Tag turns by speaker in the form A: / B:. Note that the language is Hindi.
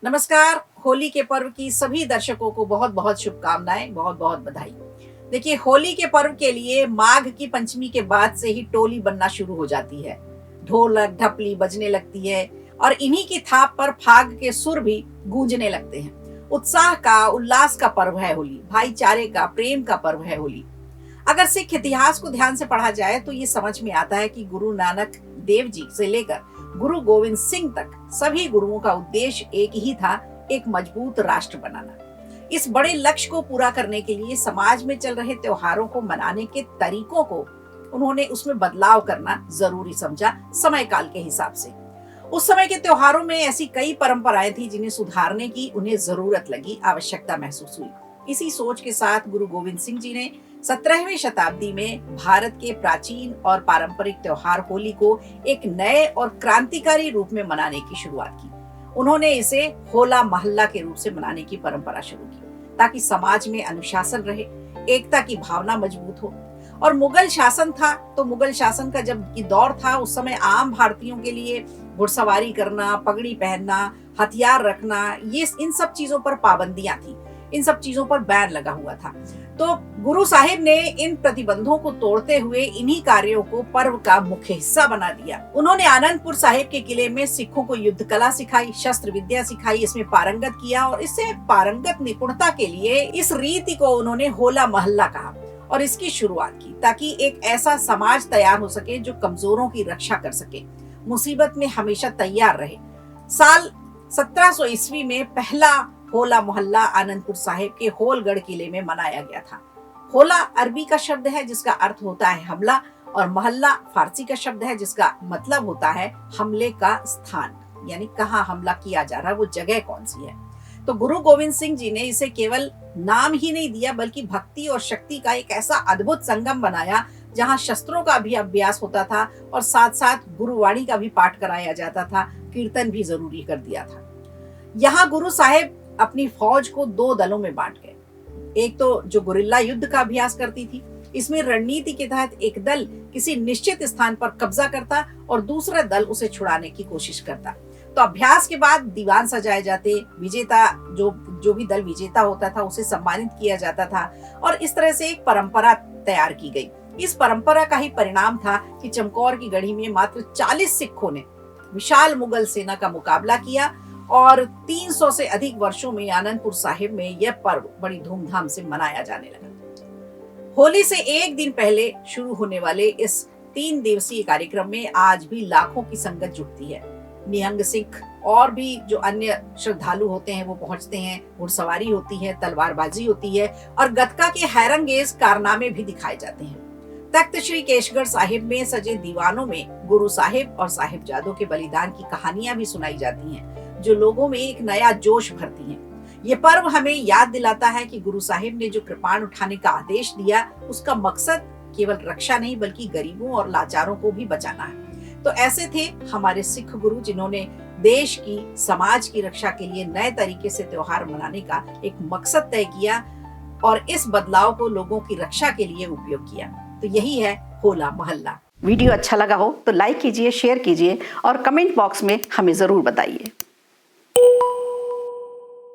A: नमस्कार। होली के पर्व की सभी दर्शकों को बहुत बहुत शुभकामनाएं, बहुत बहुत बधाई। देखिए, होली के पर्व के लिए माघ की पंचमी के बाद से ही टोली बनना शुरू हो जाती है। ढोलक ढपली बजने लगती है और इन्हीं की थाप पर फाग के सुर भी गूंजने लगते हैं। उत्साह का, उल्लास का पर्व है होली। भाईचारे का, प्रेम का पर्व है होली। अगर सिख इतिहास को ध्यान से पढ़ा जाए तो ये समझ में आता है कि गुरु नानक देव जी से लेकर गुरु गोविंद सिंह तक सभी गुरुओं का उद्देश्य एक ही था, एक मजबूत राष्ट्र बनाना। इस बड़े लक्ष्य को पूरा करने के लिए समाज में चल रहे त्योहारों को मनाने के तरीकों को उन्होंने उसमें बदलाव करना जरूरी समझा, समय काल के हिसाब से। उस समय के त्योहारों में ऐसी कई परंपराएं थी जिन्हें सुधारने की उन्हें जरूरत लगी, आवश्यकता महसूस हुई। इसी सोच के साथ गुरु गोविंद सिंह जी ने 17वीं शताब्दी में भारत के प्राचीन और पारंपरिक त्योहार होली को एक नए और क्रांतिकारी रूप में मनाने की शुरुआत की। उन्होंने इसे होला मोहल्ला के रूप से मनाने की परंपरा शुरू की, ताकि समाज में अनुशासन रहे, एकता की भावना मजबूत हो। और मुगल शासन था तो मुगल शासन का जब की दौर था, उस समय आम भारतीयों के लिए घुड़सवारी करना, पगड़ी पहनना, हथियार रखना, ये इन सब चीजों पर पाबंदियां थी, इन सब चीजों पर बैन लगा हुआ था। तो गुरु साहिब ने इन प्रतिबंधों को तोड़ते हुए इन्हीं कार्यों को पर्व का मुख्य हिस्सा बना दिया। उन्होंने आनंदपुर साहिब के किले में सिखों को युद्ध कला सिखाई, शस्त्र विद्या सिखाई, इसमें पारंगत किया और इससे पारंगत निपुणता के लिए इस रीति को उन्होंने होला मोहल्ला कहा और इसकी शुरुआत की, ताकि एक ऐसा समाज तैयार हो सके जो कमजोरों की रक्षा कर सके, मुसीबत में हमेशा तैयार रहे। साल 1700 ईस्वी में पहला होला मोहल्ला आनंदपुर साहिब के होलगढ़ किले में मनाया गया था। होला अरबी का शब्द है जिसका अर्थ होता है हमला, और मोहल्ला फारसी का शब्द है जिसका मतलब होता है हमले का स्थान, यानी कहाँ हमला किया जा रहा है, वो जगह कौन सी है। तो गुरु गोविंद सिंह जी ने इसे केवल नाम ही नहीं दिया, बल्कि भक्ति और शक्ति का एक ऐसा अद्भुत संगम बनाया जहाँ शस्त्रों का भी अभ्यास होता था और साथ साथ गुरुवाणी का भी पाठ कराया जाता था, कीर्तन भी जरूरी कर दिया था। यहाँ गुरु साहिब अपनी फौज को दो दलों में बांट गए। एक तो जो गुरिल्ला युद्ध का अभ्यास करती थी, इसमें रणनीति के तहत एक दल किसी निश्चित स्थान पर कब्जा करता और दूसरा दल उसे छुड़ाने की कोशिश करता। तो अभ्यास के बाद दीवान सजाए जाते, विजेता जो भी दल विजेता होता था उसे सम्मानित किया जाता था और इस तरह से एक परंपरा तैयार की गई। इस परंपरा का ही परिणाम था कि चमकौर की गढ़ी में मात्र 40 सिखों ने विशाल मुगल सेना का मुकाबला किया और 300 से अधिक वर्षों में आनंदपुर साहिब में यह पर्व बड़ी धूमधाम से मनाया जाने लगा। होली से एक दिन पहले शुरू होने वाले इस 3 दिवसीय कार्यक्रम में आज भी लाखों की संगत जुटती है। निहंग सिख और भी जो अन्य श्रद्धालु होते हैं वो पहुंचते हैं, घुड़सवारी होती है, तलवारबाजी होती है और गतका के हैरंगेज कारनामे भी दिखाए जाते हैं। तख्त श्री केशगढ़ साहिब में सजे दीवानों में गुरु साहिब और साहिबजादों के बलिदान की कहानियां भी सुनाई जाती हैं, जो लोगों में एक नया जोश भरती हैं। ये पर्व हमें याद दिलाता है कि गुरु साहिब ने जो कृपाण उठाने का आदेश दिया, उसका मकसद केवल रक्षा नहीं बल्कि गरीबों और लाचारों को भी बचाना है। तो ऐसे थे हमारे सिख गुरु, जिन्होंने देश की, समाज की रक्षा के लिए नए तरीके से त्योहार मनाने का एक मकसद तय किया और इस बदलाव को लोगों की रक्षा के लिए उपयोग किया। तो यही है होला मोहल्ला। वीडियो अच्छा लगा हो तो लाइक कीजिए, शेयर कीजिए और कमेंट बॉक्स में हमें जरूर बताइए।